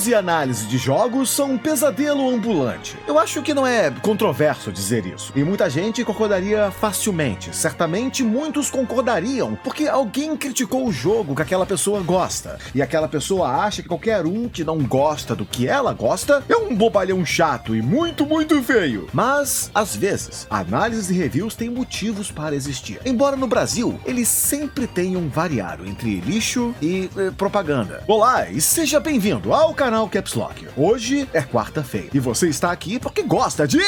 e análise de jogos são um pesadelo ambulante. Eu acho que não é controverso dizer isso, e muita gente concordaria facilmente. Certamente muitos concordariam, porque alguém criticou o jogo que aquela pessoa gosta, e aquela pessoa acha que qualquer um que não gosta do que ela gosta é um bobalhão chato e muito feio. Mas, às vezes, análises e reviews têm motivos para existir. Embora no Brasil, eles sempre tenham variado entre lixo e propaganda. Olá e seja bem-vindo ao canal Caps Lock. Hoje é quarta-feira e você está aqui porque gosta de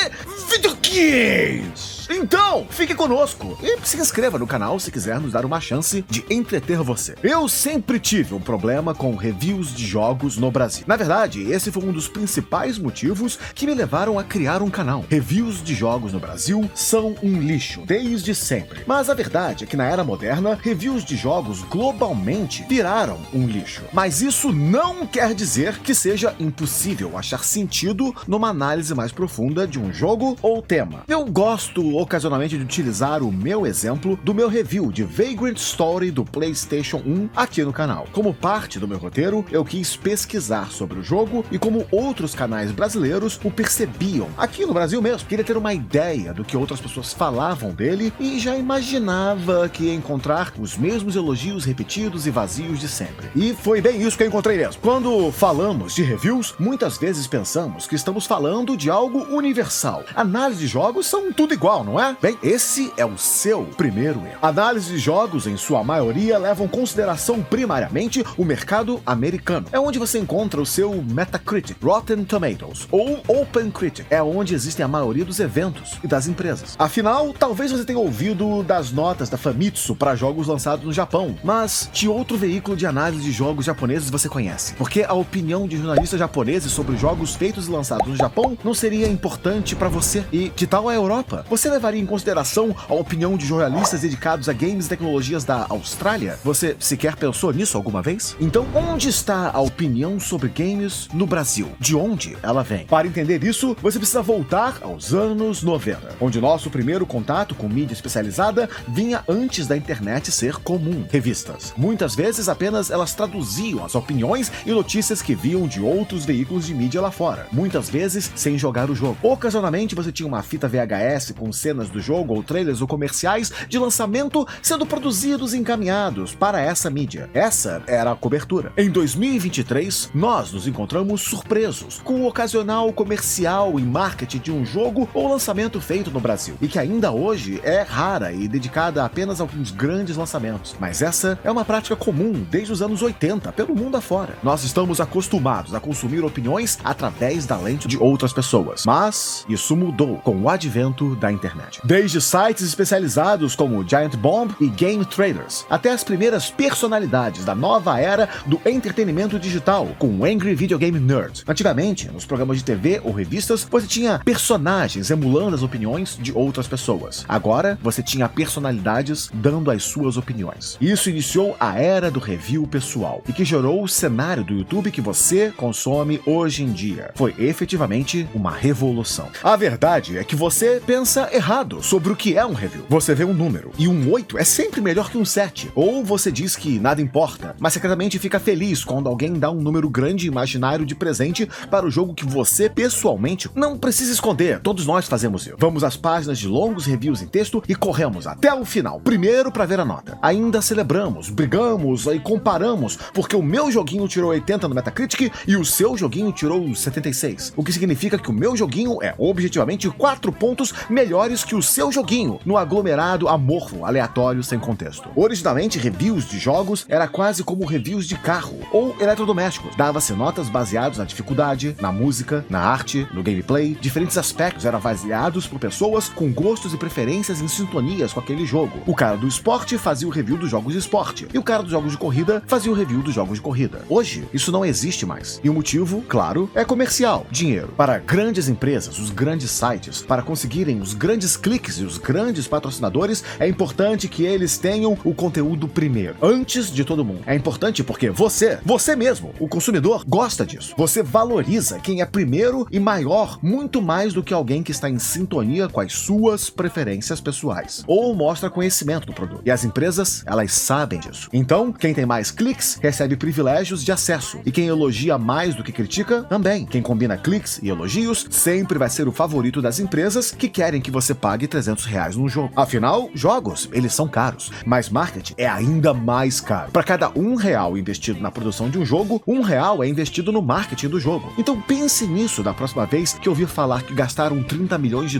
videogames. Então, fique conosco e se inscreva no canal se quiser nos dar uma chance de entreter você. Eu sempre tive um problema com reviews de jogos no Brasil. Na verdade, esse foi um dos principais motivos que me levaram a criar um canal. Reviews de jogos no Brasil são um lixo, desde sempre. Mas a verdade é que na era moderna, reviews de jogos globalmente viraram um lixo. Mas isso não quer dizer que seja impossível achar sentido numa análise mais profunda de um jogo ou tema. Eu gosto ocasionalmente de utilizar o meu exemplo do meu review de Vagrant Story do PlayStation 1 aqui no canal. Como parte do meu roteiro, eu quis pesquisar sobre o jogo e como outros canais brasileiros o percebiam, aqui no Brasil mesmo. Queria ter uma ideia do que outras pessoas falavam dele e já imaginava que ia encontrar os mesmos elogios repetidos e vazios de sempre. E foi bem isso que eu encontrei mesmo. Quando falamos de reviews, muitas vezes pensamos que estamos falando de algo universal. Análise de jogos são tudo igual, não é? Bem, esse é o seu primeiro erro. Análise de jogos, em sua maioria, levam em consideração primariamente o mercado americano. É onde você encontra o seu Metacritic, Rotten Tomatoes ou OpenCritic. É onde existem a maioria dos eventos e das empresas. Afinal, talvez você tenha ouvido das notas da Famitsu para jogos lançados no Japão, mas que outro veículo de análise de jogos japoneses você conhece? Porque a opinião de jornalistas japoneses sobre jogos feitos e lançados no Japão não seria importante para você? E que tal a Europa? Você levaria em consideração a opinião de jornalistas dedicados a games e tecnologias da Austrália? Você sequer pensou nisso alguma vez? Então, onde está a opinião sobre games no Brasil? De onde ela vem? Para entender isso, você precisa voltar aos anos 90, onde nosso primeiro contato com mídia especializada vinha antes da internet ser comum. Revistas. Muitas vezes apenas elas traduziam as opiniões e notícias que viam de outros veículos de mídia lá fora, muitas vezes sem jogar o jogo. Ocasionalmente você tinha uma fita VHS com cenas do jogo ou trailers ou comerciais de lançamento sendo produzidos e encaminhados para essa mídia. Essa era a cobertura. Em 2023, nós nos encontramos surpresos com o ocasional comercial e marketing de um jogo ou lançamento feito no Brasil, e que ainda hoje é rara e dedicada apenas a alguns grandes lançamentos. Mas essa é uma prática comum desde os anos 80 pelo mundo afora. Nós estamos acostumados a consumir opiniões através da lente de outras pessoas, mas isso mudou com o advento da internet. Desde sites especializados como Giant Bomb e Game Traders, até as primeiras personalidades da nova era do entretenimento digital, com o Angry Video Game Nerd. Antigamente, nos programas de TV ou revistas, você tinha personagens emulando as opiniões de outras pessoas. Agora, você tinha personalidades dando as suas opiniões. Isso iniciou a era do review pessoal, e que gerou o cenário do YouTube que você consome hoje em dia. Foi efetivamente uma revolução. A verdade é que você pensa errado sobre o que é um review. Você vê um número, e um 8 é sempre melhor que um 7. Ou você diz que nada importa, mas secretamente fica feliz quando alguém dá um número grande e imaginário de presente para o jogo que você, pessoalmente, não precisa esconder. Todos nós fazemos isso. Vamos às páginas de longos reviews em texto e corremos até o final, primeiro para ver a nota. Ainda celebramos, brigamos e comparamos, porque o meu joguinho tirou 80 no Metacritic e o seu joguinho tirou 76. O que significa que o meu joguinho é objetivamente 4 pontos melhores que o seu joguinho, no aglomerado amorfo, aleatório, sem contexto. Originalmente, reviews de jogos era quase como reviews de carro ou eletrodomésticos. Dava-se notas baseadas na dificuldade, na música, na arte, no gameplay. Diferentes aspectos eram avaliados por pessoas com gostos e preferências em sintonias com aquele jogo. O cara do esporte fazia o review dos jogos de esporte, e o cara dos jogos de corrida fazia o review dos jogos de corrida. Hoje, isso não existe mais. E o motivo, claro, é comercial, dinheiro. Para grandes empresas, os grandes sites, para conseguirem os grandes grandes cliques e os grandes patrocinadores, é importante que eles tenham o conteúdo primeiro, antes de todo mundo. É importante porque você mesmo, o consumidor, gosta disso. Você valoriza quem é primeiro e maior, muito mais do que alguém que está em sintonia com as suas preferências pessoais, ou mostra conhecimento do produto. E as empresas, elas sabem disso. Então, quem tem mais cliques recebe privilégios de acesso, e quem elogia mais do que critica, também. Quem combina cliques e elogios sempre vai ser o favorito das empresas que querem que você pague R$300 num jogo. Afinal, jogos, eles são caros, mas marketing é ainda mais caro. Para cada R$1 investido na produção de um jogo, R$1 é investido no marketing do jogo. Então pense nisso da próxima vez que ouvir falar que gastaram $30 milhões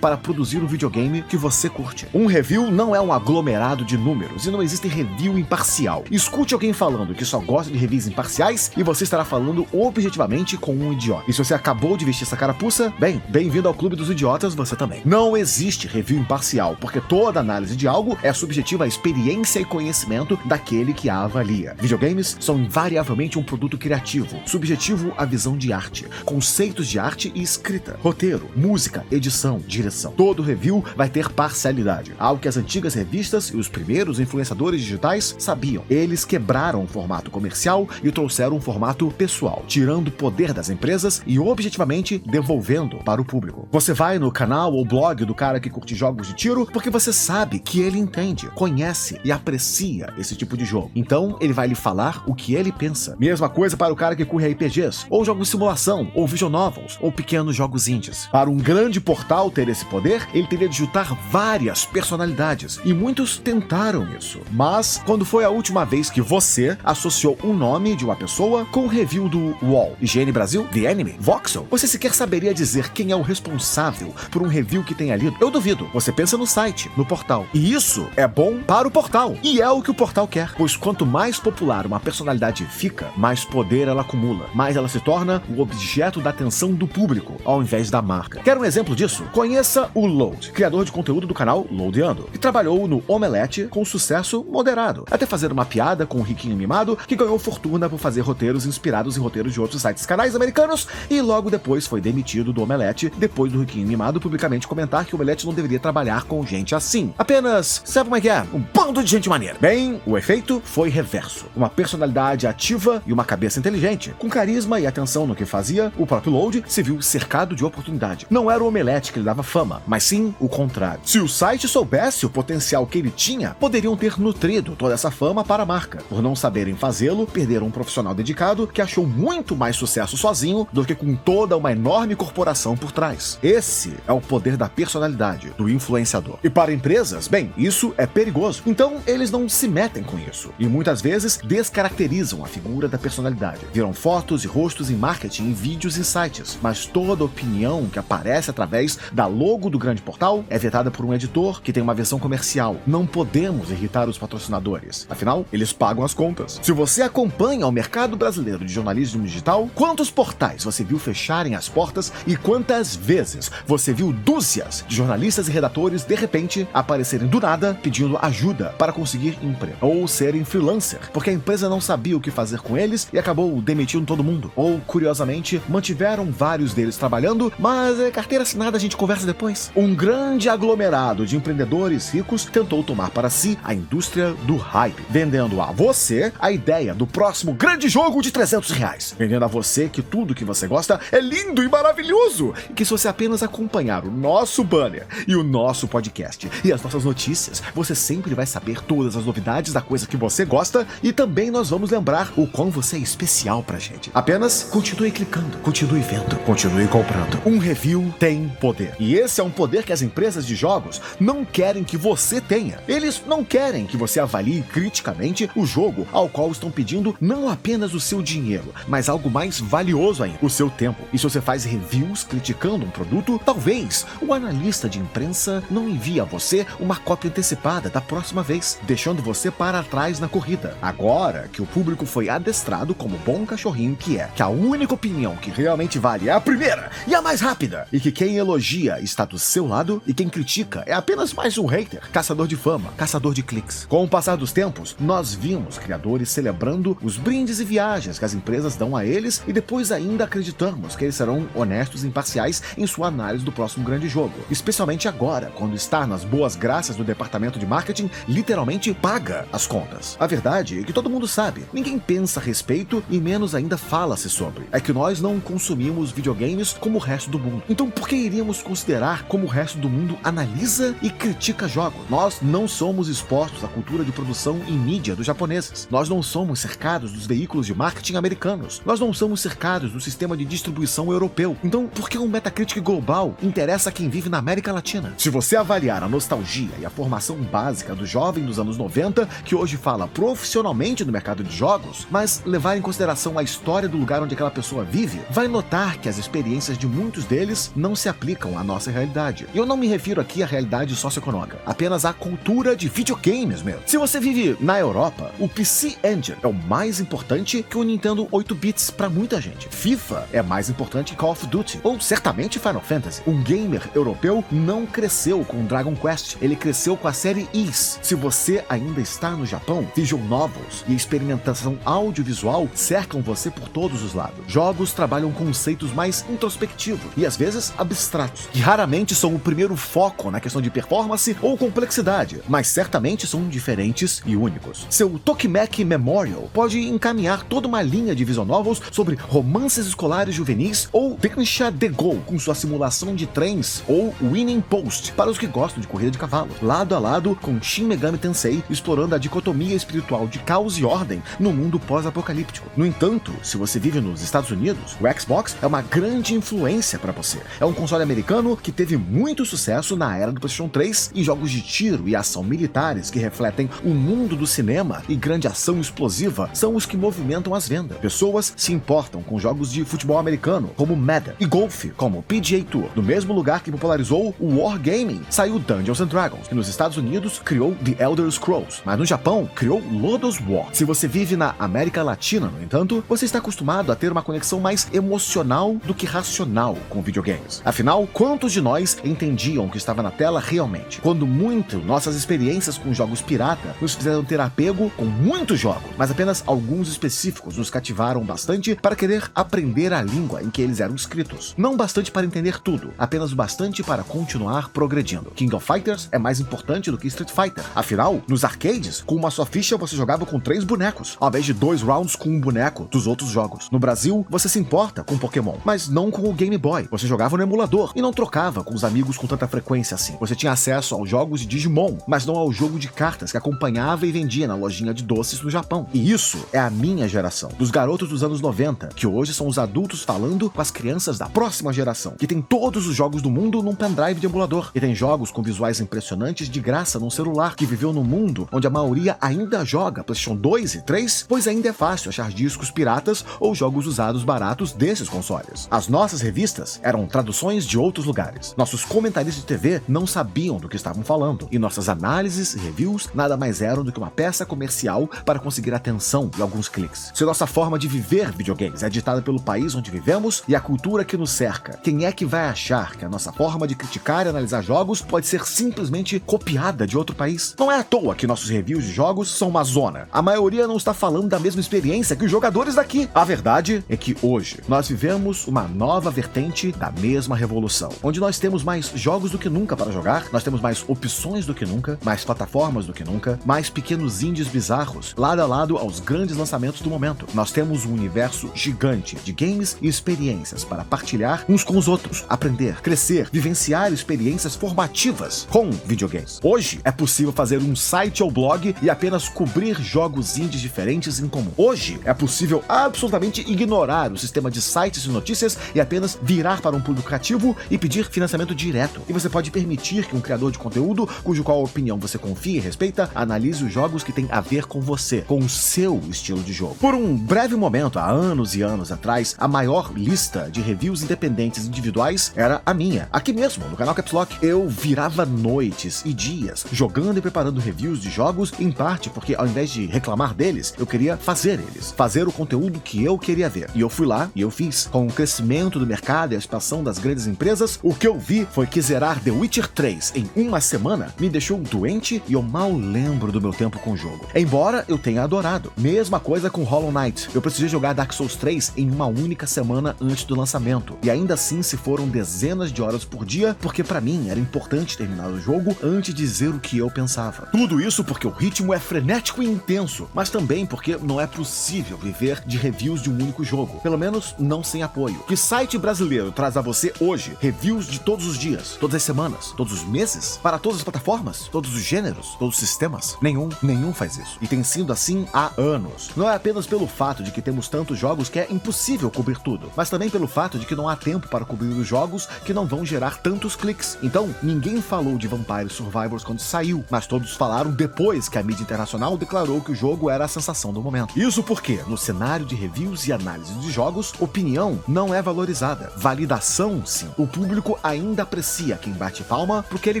para produzir um videogame que você curte. Um review não é um aglomerado de números e não existe review imparcial. Escute alguém falando que só gosta de reviews imparciais e você estará falando objetivamente com um idiota. E se você acabou de vestir essa carapuça, bem-vindo ao clube dos idiotas você também. Não existe review imparcial, porque toda análise de algo é subjetiva à experiência e conhecimento daquele que a avalia. Videogames são invariavelmente um produto criativo, subjetivo à visão de arte, conceitos de arte e escrita, roteiro, música, edição, direção. Todo review vai ter parcialidade, algo que as antigas revistas e os primeiros influenciadores digitais sabiam. Eles quebraram o formato comercial e trouxeram um formato pessoal, tirando o poder das empresas e objetivamente devolvendo para o público. Você vai no canal ou blog do cara que curte jogos de tiro porque você sabe que ele entende, conhece e aprecia esse tipo de jogo. Então, ele vai lhe falar o que ele pensa. Mesma coisa para o cara que curte RPGs, ou jogos de simulação, ou visual novels, ou pequenos jogos indies. Para um grande portal ter esse poder, ele teria de juntar várias personalidades, e muitos tentaram isso. Mas, quando foi a última vez que você associou um nome de uma pessoa com o review do UOL, IGN Brasil, The Enemy, Voxel? Você sequer saberia dizer quem é o responsável por um review que tenha lido? Eu duvido. Você pensa no site, no portal. E isso é bom para o portal. E é o que o portal quer. Pois quanto mais popular uma personalidade fica, mais poder ela acumula, mais ela se torna o objeto da atenção do público, ao invés da marca. Quer um exemplo disso? Conheça o Load, criador de conteúdo do canal Loadeando, que trabalhou no Omelete com sucesso moderado, até fazer uma piada com o riquinho mimado que ganhou fortuna por fazer roteiros inspirados em roteiros de outros sites canais americanos e logo depois foi demitido do Omelete depois do riquinho mimado publicamente comentar que o Omelete não deveria trabalhar com gente assim. Apenas, sabe como é que é? Um bando de gente maneira. Bem, o efeito foi reverso. Uma personalidade ativa e uma cabeça inteligente, com carisma e atenção no que fazia, o próprio Load se viu cercado de oportunidade. Não era o Omelete que lhe dava fama, mas sim o contrário. Se o site soubesse o potencial que ele tinha, poderiam ter nutrido toda essa fama para a marca. Por não saberem fazê-lo, perderam um profissional dedicado que achou muito mais sucesso sozinho do que com toda uma enorme corporação por trás. Esse é o poder da personalidade, do influenciador. E para empresas, bem, isso é perigoso. Então, eles não se metem com isso. E muitas vezes descaracterizam a figura da personalidade. Viram fotos e rostos em marketing, em vídeos e sites. Mas toda opinião que aparece através da logo do grande portal é vetada por um editor que tem uma versão comercial. Não podemos irritar os patrocinadores. Afinal, eles pagam as contas. Se você acompanha o mercado brasileiro de jornalismo digital, quantos portais você viu fecharem as portas e quantas vezes você viu dúzias de jornalistas e redatores de repente aparecerem do nada pedindo ajuda para conseguir emprego ou serem freelancer, porque a empresa não sabia o que fazer com eles e acabou demitindo todo mundo. Ou, curiosamente, mantiveram vários deles trabalhando, mas carteira assinada a gente conversa depois. Um grande aglomerado de empreendedores ricos tentou tomar para si a indústria do hype, vendendo a você a ideia do próximo grande jogo de R$300, vendendo a você que tudo que você gosta é lindo e maravilhoso, e que se você apenas acompanhar o nosso banner e o nosso podcast e as nossas notícias, você sempre vai saber todas as novidades da coisa que você gosta e também nós vamos lembrar o quão você é especial pra gente. Apenas continue clicando, continue vendo, continue comprando. Um review tem poder. E esse é um poder que as empresas de jogos não querem que você tenha. Eles não querem que você avalie criticamente o jogo ao qual estão pedindo não apenas o seu dinheiro, mas algo mais valioso ainda, o seu tempo. E se você faz reviews criticando um produto, talvez o analista de imprensa não envie a você uma cópia antecipada da próxima vez, deixando você para trás na corrida. Agora que o público foi adestrado como bom cachorrinho que é, que a única opinião que realmente vale é a primeira e a mais rápida, e que quem elogia está do seu lado e quem critica é apenas mais um hater, caçador de fama, caçador de cliques. Com o passar dos tempos, nós vimos criadores celebrando os brindes e viagens que as empresas dão a eles e depois ainda acreditamos que eles serão honestos e imparciais em sua análise do próximo grande jogo. jogo, especialmente agora, quando estar nas boas graças do departamento de marketing literalmente paga as contas. A verdade é que todo mundo sabe, ninguém pensa a respeito e menos ainda fala-se sobre. É que nós não consumimos videogames como o resto do mundo. Então por que iríamos considerar como o resto do mundo analisa e critica jogos? Nós não somos expostos à cultura de produção e mídia dos japoneses. Nós não somos cercados dos veículos de marketing americanos. Nós não somos cercados do sistema de distribuição europeu. Então por que um Metacritic global interessa a quem vive na América Latina? Se você avaliar a nostalgia e a formação básica do jovem dos anos 90, que hoje fala profissionalmente no mercado de jogos, mas levar em consideração a história do lugar onde aquela pessoa vive, vai notar que as experiências de muitos deles não se aplicam à nossa realidade. E eu não me refiro aqui à realidade socioeconômica, apenas à cultura de videogames mesmo. Se você vive na Europa, o PC Engine é o mais importante que o Nintendo 8 bits para muita gente. FIFA é mais importante que Call of Duty, ou certamente Final Fantasy. Um gamer europeu não cresceu com Dragon Quest, ele cresceu com a série Ys. Se você ainda está no Japão, visual novels e experimentação audiovisual cercam você por todos os lados. Jogos trabalham conceitos mais introspectivos e às vezes abstratos, que raramente são o primeiro foco na questão de performance ou complexidade, mas certamente são diferentes e únicos. Seu Tokimeki Memorial pode encaminhar toda uma linha de visual novels sobre romances escolares juvenis, ou Tencha The Go com sua simulação de trens, ou Winning Post para os que gostam de corrida de cavalo, lado a lado com Shin Megami Tensei explorando a dicotomia espiritual de caos e ordem no mundo pós-apocalíptico. No entanto, se você vive nos Estados Unidos, o Xbox é uma grande influência para você. É um console americano que teve muito sucesso na era do PlayStation 3 e jogos de tiro e ação militares que refletem o mundo do cinema e grande ação explosiva são os que movimentam as vendas. Pessoas se importam com jogos de futebol americano, como Madden, e golfe, como PGA Tour. Do mesmo lugar que popularizou o Wargaming, saiu Dungeons and Dragons, que nos Estados Unidos criou The Elder Scrolls, mas no Japão criou Lodoss War. Se você vive na América Latina, no entanto, você está acostumado a ter uma conexão mais emocional do que racional com videogames. Afinal, quantos de nós entendiam o que estava na tela realmente? Quando muito, nossas experiências com jogos pirata nos fizeram ter apego com muitos jogos, mas apenas alguns específicos nos cativaram bastante para querer aprender a língua em que eles eram escritos. Não bastante para entender tudo, apenas o bastante para continuar progredindo. King of Fighters é mais importante do que Street Fighter. Afinal, nos arcades, com uma só ficha você jogava com 3 bonecos, ao invés de 2 rounds com um boneco dos outros jogos. No Brasil, você se importa com Pokémon, mas não com o Game Boy. Você jogava no emulador e não trocava com os amigos com tanta frequência assim. Você tinha acesso aos jogos de Digimon, mas não ao jogo de cartas que acompanhava e vendia na lojinha de doces no Japão. E isso é a minha geração, dos garotos dos anos 90, que hoje são os adultos falando com as crianças da próxima geração, que tem todos os jogos do mundo num pendrive de emulador, e tem jogos com visuais impressionantes de graça num celular, que viveu num mundo onde a maioria ainda joga PlayStation 2 e 3, pois ainda é fácil achar discos piratas ou jogos usados baratos desses consoles. As nossas revistas eram traduções de outros lugares. Nossos comentaristas de TV não sabiam do que estavam falando, e nossas análises e reviews nada mais eram do que uma peça comercial para conseguir atenção e alguns cliques. Se nossa forma de viver videogames é ditada pelo país onde vivemos e a cultura que nos cerca, quem é que vai achar que a nossa forma de criticar e analisar jogos pode ser simplesmente copiada de outro país? Não é à toa que nossos reviews de jogos são uma zona. A maioria não está falando da mesma experiência que os jogadores daqui. A verdade é que hoje nós vivemos uma nova vertente da mesma revolução, onde nós temos mais jogos do que nunca para jogar, nós temos mais opções do que nunca, mais plataformas do que nunca, mais pequenos indies bizarros, lado a lado aos grandes lançamentos do momento. Nós temos um universo gigante de games e experiências para partilhar uns com os outros, aprender, crescer, vivenciar experiências formativas com videogames. Hoje é possível fazer um site ou blog e apenas cobrir jogos indies diferentes em comum. Hoje é possível absolutamente ignorar o sistema de sites de notícias e apenas virar para um público cativo e pedir financiamento direto. E você pode permitir que um criador de conteúdo, qual opinião você confia e respeita, analise os jogos que tem a ver com você, com o seu estilo de jogo. Por um breve momento, há anos e anos atrás, a maior lista de reviews independentes individuais era a minha. Aqui mesmo, no canal Caps Lock, eu virava noites e dias jogando e preparando reviews de jogos, em parte porque ao invés de reclamar deles, eu queria fazer eles, fazer o conteúdo que eu queria ver. E eu fui lá e eu fiz. Com o crescimento do mercado e a expansão das grandes empresas, o que eu vi foi que zerar The Witcher 3 em uma semana me deixou doente e eu mal lembro do meu tempo com o jogo. Embora eu tenha adorado. Mesma coisa com Hollow Knight. Eu precisei jogar Dark Souls 3 em uma única semana antes do lançamento. E ainda assim se foram dezenas de horas horas por dia, porque pra mim era importante terminar o jogo antes de dizer o que eu pensava. Tudo isso porque o ritmo é frenético e intenso, mas também porque não é possível viver de reviews de um único jogo, pelo menos não sem apoio. Que site brasileiro traz a você hoje reviews de todos os dias, todas as semanas, todos os meses, para todas as plataformas, todos os gêneros, todos os sistemas? Nenhum faz isso. E tem sido assim há anos. Não é apenas pelo fato de que temos tantos jogos que é impossível cobrir tudo, mas também pelo fato de que não há tempo para cobrir os jogos que não vão gerar tantos cliques. Então, ninguém falou de Vampire Survivors quando saiu, mas todos falaram depois que a mídia internacional declarou que o jogo era a sensação do momento. Isso porque, no cenário de reviews e análise de jogos, opinião não é valorizada. Validação, sim. O público ainda aprecia quem bate palma porque ele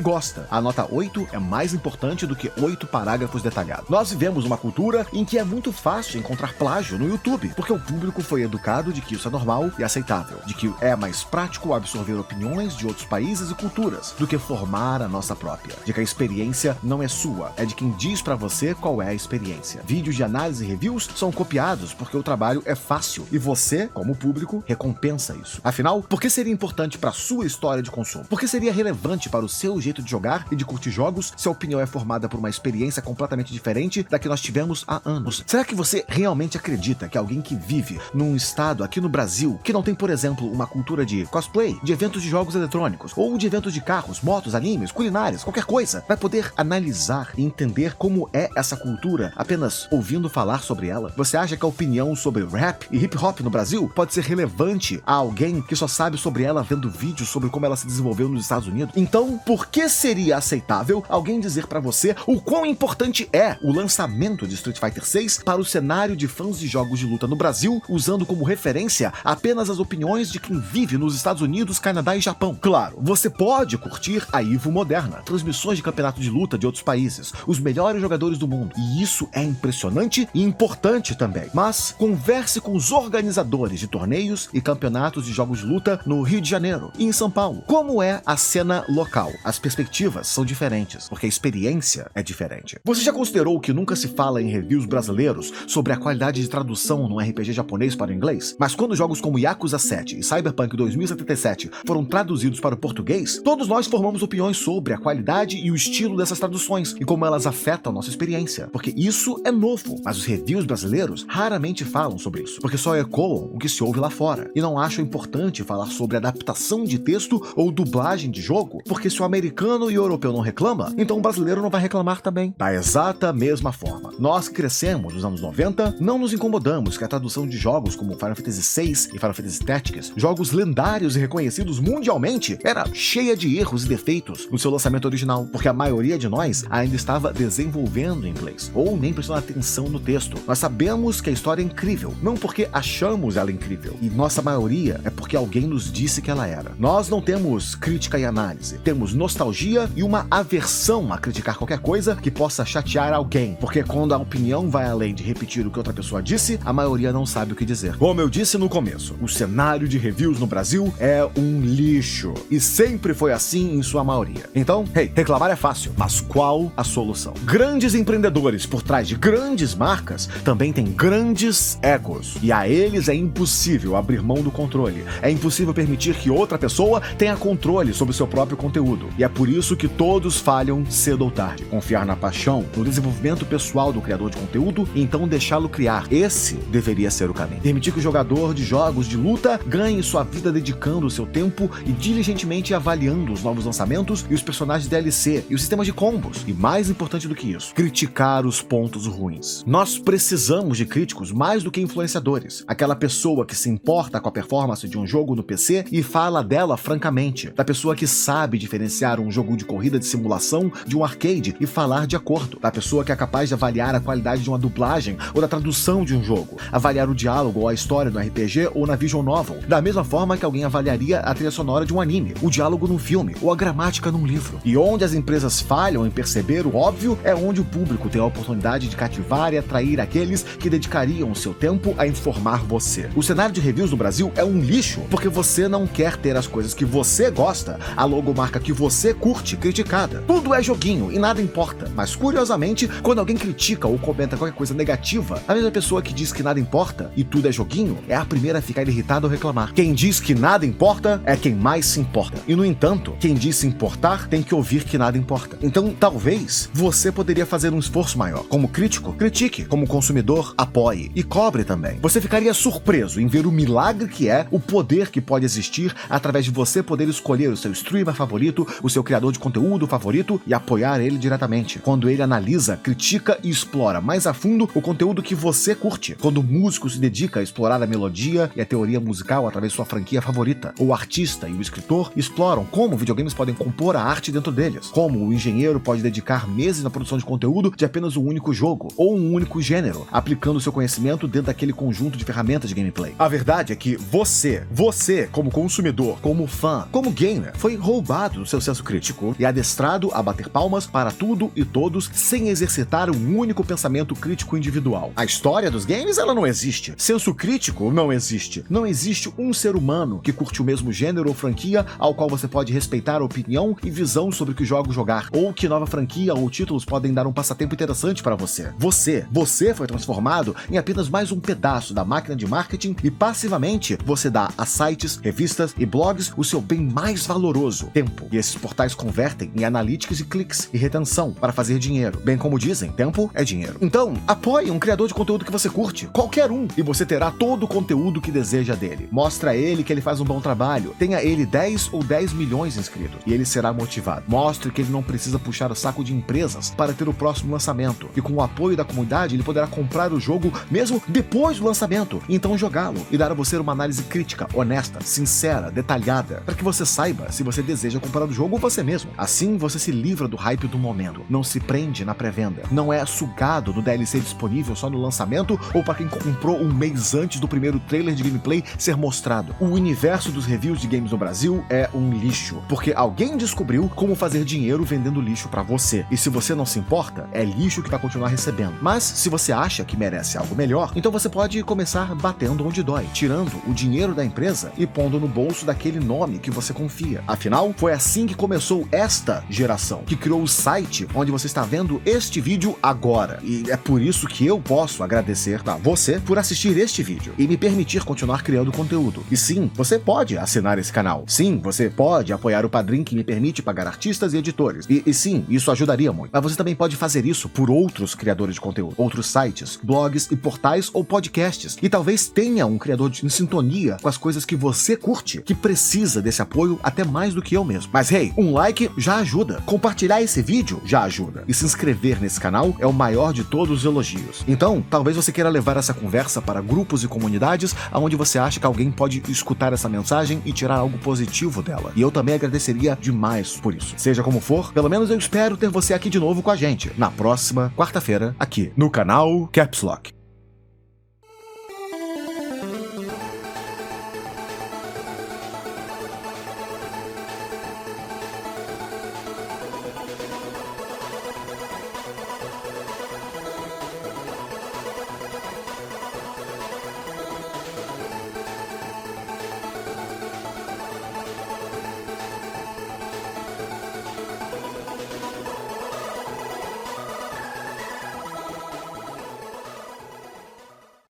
gosta. A nota 8 é mais importante do que 8 parágrafos detalhados. Nós vivemos uma cultura em que é muito fácil encontrar plágio no YouTube, porque o público foi educado de que isso é normal e aceitável, de que é mais prático absorver opiniões de outros países e culturas do que formar a nossa própria, de que a experiência não é sua, é de quem diz pra você qual é a experiência. Vídeos de análise e reviews são copiados porque o trabalho é fácil e você, como público, recompensa isso. Afinal, por que seria importante para sua história de consumo? Por que seria relevante para o seu jeito de jogar e de curtir jogos se a opinião é formada por uma experiência completamente diferente da que nós tivemos há anos? Será que você realmente acredita que alguém que vive num estado aqui no Brasil que não tem, por exemplo, uma cultura de cosplay, de eventos de jogos eletrônicos, ou de eventos de carros, motos, animes, culinárias, qualquer coisa, vai poder analisar e entender como é essa cultura apenas ouvindo falar sobre ela? Você acha que a opinião sobre rap e hip hop no Brasil pode ser relevante a alguém que só sabe sobre ela vendo vídeos sobre como ela se desenvolveu nos Estados Unidos? Então, por que seria aceitável alguém dizer pra você o quão importante é o lançamento de Street Fighter 6 para o cenário de fãs de jogos de luta no Brasil, usando como referência apenas as opiniões de quem vive nos Estados Unidos, Canadá e Japão? Claro, você pode curtir a Evo moderna, transmissões de campeonato de luta de outros países, os melhores jogadores do mundo, e isso é impressionante e importante também. Mas converse com os organizadores de torneios e campeonatos de jogos de luta no Rio de Janeiro e em São Paulo. Como é a cena local? As perspectivas são diferentes, porque a experiência é diferente. Você já considerou que nunca se fala em reviews brasileiros sobre a qualidade de tradução num RPG japonês para o inglês? Mas quando jogos como Yakuza 7 e Cyberpunk 2077 foram traduzidos para o português, todos nós formamos opiniões sobre a qualidade e o estilo dessas traduções e como elas afetam a nossa experiência, porque isso é novo. Mas os reviews brasileiros raramente falam sobre isso, porque só ecoam o que se ouve lá fora, e não acham importante falar sobre adaptação de texto ou dublagem de jogo, porque se o americano e o europeu não reclama, então o brasileiro não vai reclamar também. Da exata mesma forma, nós que crescemos nos anos 90, não nos incomodamos que a tradução de jogos como Final Fantasy VI e Final Fantasy Tactics, jogos lendários e reconhecidos mundialmente, era cheia de erros e defeitos no seu lançamento original, porque a maioria de nós ainda estava desenvolvendo em inglês, ou nem prestando atenção no texto. Nós sabemos que a história é incrível, não porque achamos ela incrível, e nossa maioria é porque alguém nos disse que ela era. Nós não temos crítica e análise, temos nostalgia e uma aversão a criticar qualquer coisa que possa chatear alguém, porque quando a opinião vai além de repetir o que outra pessoa disse, a maioria não sabe o que dizer. Como eu disse no começo, o cenário de reviews no Brasil é um lixo, e sempre foi assim em sua maioria. Então, reclamar é fácil, mas qual a solução? Grandes empreendedores por trás de grandes marcas também têm grandes egos, e a eles é impossível abrir mão do controle. É impossível permitir que outra pessoa tenha controle sobre o seu próprio conteúdo, e é por isso que todos falham cedo ou tarde. Confiar na paixão, no desenvolvimento pessoal do criador de conteúdo, e então deixá-lo criar. Esse deveria ser o caminho. Permitir que o jogador de jogos de luta ganhe sua vida dedicando o seu tempo e diligentemente avaliando os novos lançamentos e os personagens DLC e os sistemas de combos. E mais importante do que isso, criticar os pontos ruins. Nós precisamos de críticos mais do que influenciadores. Aquela pessoa que se importa com a performance de um jogo no PC e fala dela francamente. Da pessoa que sabe diferenciar um jogo de corrida de simulação de um arcade e falar de acordo. Da pessoa que é capaz de avaliar a qualidade de uma dublagem ou da tradução de um jogo. Avaliar o diálogo ou a história do RPG ou na visual novel. Da mesma forma que alguém avaliaria a trilha sonora de um anime, o diálogo num filme ou a gramática num livro. E onde as empresas falham em perceber o óbvio é onde o público tem a oportunidade de cativar e atrair aqueles que dedicariam o seu tempo a informar você. O cenário de reviews no Brasil é um lixo porque você não quer ter as coisas que você gosta, a logomarca que você curte, criticada. Tudo é joguinho e nada importa. Mas curiosamente, quando alguém critica ou comenta qualquer coisa negativa, a mesma pessoa que diz que nada importa e tudo é joguinho é a primeira a ficar irritada ou reclamar. Quem diz que nada importa é quem mais se importa. E no entanto, quem diz se importar tem que ouvir que nada importa. Então, talvez você poderia fazer um esforço maior. Como crítico, critique. Como consumidor, apoie. E cobre também. Você ficaria surpreso em ver o milagre que é o poder que pode existir através de você poder escolher o seu streamer favorito, o seu criador de conteúdo favorito e apoiar ele diretamente. Quando ele analisa, critica e explora mais a fundo o conteúdo que você curte. Quando o músico se dedica a explorar a melodia e a teoria musical através de sua franquia favorita. O artista e o escritor exploram como videogames podem compor a arte dentro deles. Como o engenheiro pode dedicar meses na produção de conteúdo de apenas um único jogo ou um único gênero, aplicando seu conhecimento dentro daquele conjunto de ferramentas de gameplay. A verdade é que você, como consumidor, como fã, como gamer, foi roubado do seu senso crítico e adestrado a bater palmas para tudo e todos sem exercitar um único pensamento crítico individual. A história dos games, ela não existe. Senso crítico não existe. Não existe um ser humano que curte o mesmo gênero ou franquia ao qual você pode respeitar a opinião e visão sobre que jogo jogar, ou que nova franquia ou títulos podem dar um passatempo interessante para você. Você foi transformado em apenas mais um pedaço da máquina de marketing e passivamente você dá a sites, revistas e blogs o seu bem mais valoroso, tempo. E esses portais convertem em analytics e cliques e retenção para fazer dinheiro. Bem como dizem, tempo é dinheiro. Então, apoie um criador de conteúdo que você curte, qualquer um, e você terá todo o conteúdo que deseja dele. Mostra a ele que ele faz um bom trabalho. Tenha ele 10 ou 10 milhões de inscritos e ele será motivado. Mostre que ele não precisa puxar o saco de empresas para ter o próximo lançamento. E com o apoio da comunidade, ele poderá comprar o jogo mesmo depois do lançamento. Então jogá-lo e dar a você uma análise crítica, honesta, sincera, detalhada, para que você saiba se você deseja comprar o jogo você mesmo. Assim você se livra do hype do momento. Não se prende na pré-venda. Não é sugado no DLC disponível só no lançamento ou para quem comprou um mês antes do primeiro trailer de gameplay ser mostrado. O universo dos reviews de games no Brasil é um lixo, porque alguém descobriu como fazer dinheiro vendendo lixo para você. E se você não se importa, é lixo que vai continuar recebendo. Mas se você acha que merece algo melhor, então você pode começar batendo onde dói, tirando o dinheiro da empresa e pondo no bolso daquele nome que você confia. Afinal, foi assim que começou esta geração, que criou o site onde você está vendo este vídeo agora. E é por isso que eu posso agradecer a você por assistir este vídeo e me permitir continuar criando conteúdo. E sim, você pode assinar esse canal. Sim, você pode apoiar o Padrim, que me permite pagar artistas e editores. E sim, isso ajudaria muito. Mas você também pode fazer isso por outros criadores de conteúdo, outros sites, blogs e portais ou podcasts. E talvez tenha um criador em sintonia com as coisas que você curte, que precisa desse apoio até mais do que eu mesmo. Mas hey, um like já ajuda. Compartilhar esse vídeo já ajuda. E se inscrever nesse canal é o maior de todos os elogios. Então, talvez você queira levar essa conversa para grupos e comunidades onde você acha que alguém pode escutar essa mensagem e tirar algo positivo dela. E eu também agradeceria demais por isso. Seja como for, pelo menos eu espero ter você aqui de novo com a gente na próxima quarta-feira, aqui no canal Caps Lock.